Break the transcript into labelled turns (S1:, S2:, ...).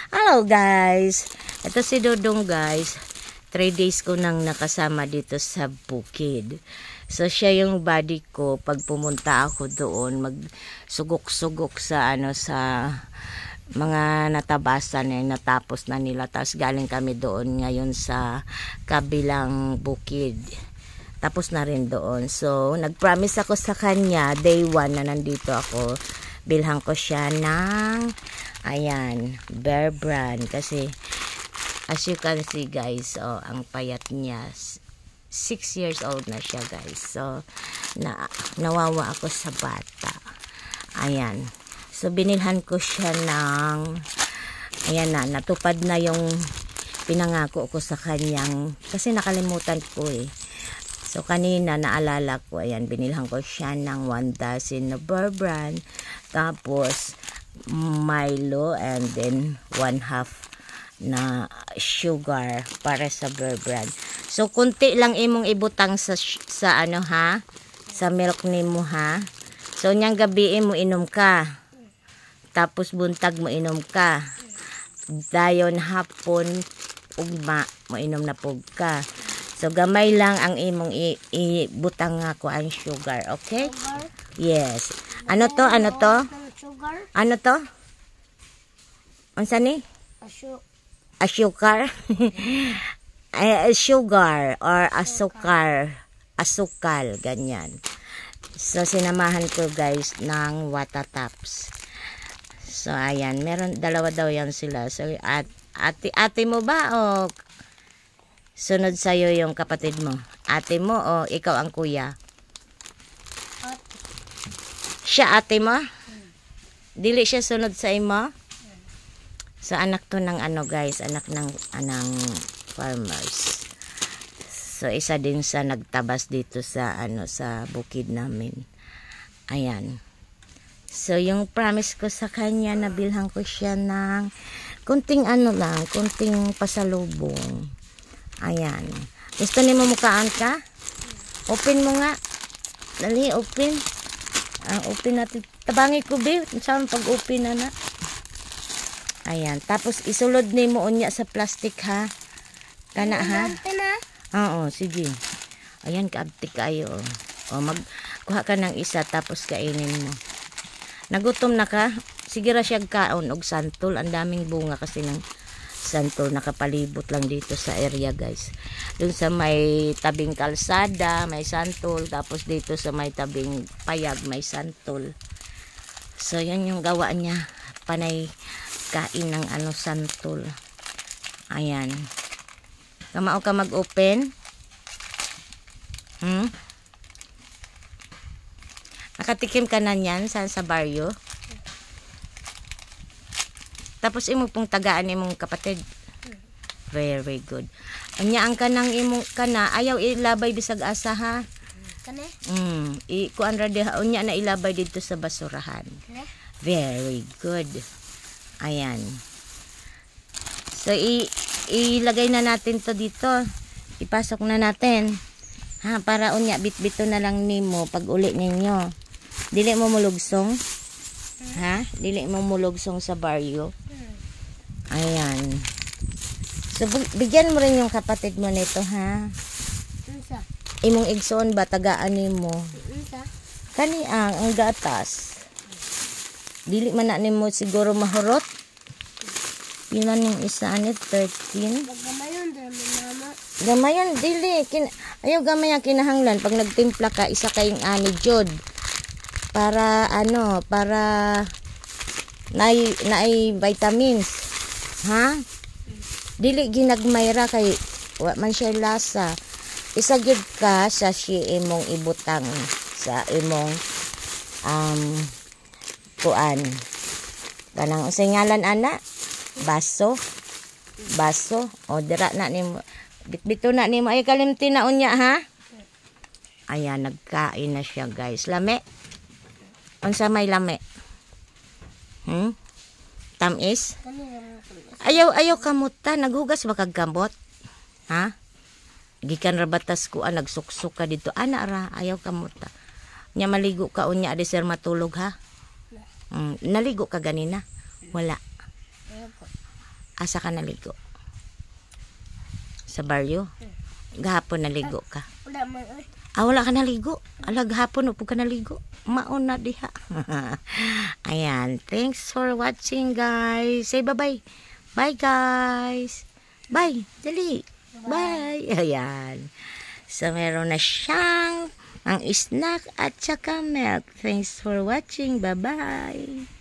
S1: Hello guys! Ito si Dodong guys. 3 days ko nang nakasama dito sa bukid. So siya yung buddy ko pag pumunta ako doon, magsugok-sugok sa sa mga natabasan na natapos na nila. Tapos galing kami doon ngayon sa kabilang bukid. Tapos na rin doon. So nagpromise ako sa kanya day 1 na nandito ako. Bilhan ko siya ng ayan, Bear Brand kasi as you can see guys, ang payat niya. 6 years old na siya guys. So nawawa ako sa bata. Ayan. So binilhan ko siya ng ayan na, natupad na yung pinangako ko sa kanyang kasi nakalimutan ko eh. So kanina naalala ko, ayan, binilhan ko siya ng 1 dozen na Bear Brand, tapos Milo, and then 1/2 na sugar para sa Bear Brand. So kunti lang imong ibutang sa ano ha, sa milk nimo ha. So nyang gabi mo inom ka, tapos buntag mo inom ka, dayon hapon ugma mo inom na pug ka. So gamay lang ang imong ibutang nga ko ang sugar, okay?
S2: Sugar?
S1: Yes. Ano to? Ano to?
S2: Sugar?
S1: Ano to? Unsa ni? Asukar? Sugar or asukar. Asukal, ganyan. So sinamahan ko guys ng Watataps. So ayan, meron dalawa daw yan sila. So ate mo ba o sunod sa'yo yung kapatid mo? Ate mo o ikaw ang kuya? Siya ate mo? Dili siya sunod sa imo? So anak to ng ano guys, anak ng farmers. So isa din sa nagtabas dito sa sa bukid namin. Ayan. So yung promise ko sa kanya, nabilhan ko siya ng kunting kunting pasalubong. Ayan. Gusto ni mo mukaan ka? Open mo nga. Dali, open. Open natin. Tabangi ko, babe. Saan pag-open na na? Ayan. Tapos, isulod ni mo unya sa plastic, ha? Kana, ha? Oo, sige. Ayan, kaabti kayo. Magkuha ka ng isa, tapos kainin mo. Nagutom na ka? Sige ra siya kaon og santol. Ang daming bunga kasi ng santol, nakapalibot lang dito sa area guys. Doon sa may tabing kalsada may santol, tapos dito sa may tabing payag may santol. So yan yung gawa niya, panay kain ng santol. Ayan. Kamao ka mag-open? Nakatikim ka na niyan sa baryo? Tapos imo pong tagaan imong kapatid. Very good. Anya ang kanang imong kana ayaw ilabay bisag asa ha.
S2: Kane?
S1: Kuan ra diha unya na ilabay dito sa basurahan. Very good. Ayan. So ilagay na natin to dito. Ipasok na natin. Ha, para unya bitbito na lang nimo pag uli ninyo. Dili mo mulugsong. Ha? Dili mo mulugsong sa baryo. Ayan. So, bigyan mo rin yung kapatid mo nito, ha? Imong igsoon ba, tagaan mo? Kani ang gatas. Dili man na nimo siguro mahurot. Pilan yung isa ni 13. Gamayon, dili. Ayaw gamay ang kinahanglan. Pag nagtimpla ka, isa kayong ani jod. Para para naay vitamins. Ha? Dili ginagmayra kay wa man siya lasa. Isa gyud ka sa imong ibutang sa imong kuan. Kanang singalan ana? Baso. O dira na nimo. Bitbito na nimo ay kalimti na unya ha. Ayan, nagkain na siya guys. Lame. Unsa may lame? Tamis? Ayaw kamuta, naghugas ba kag gamot? Ha? Gikan ra batas ko nagsuksok ka dito. Ana ra, ayaw kamuta. Nya maligo ka unya di sir matulog ha? Naligo ka ganina? Wala. Asa ka naligo? Sa baryo? Gahapon naligo ka?
S2: Wala man ay.
S1: Wala ka naligo. Gahapon upo ka naligo. Maon na diha. Ayan. Thanks for watching, guys. Say bye-bye. Bye, guys. Bye. Dali. Bye. Ayan. So, meron na siyang ang snack at saka milk. Thanks for watching. Bye-bye.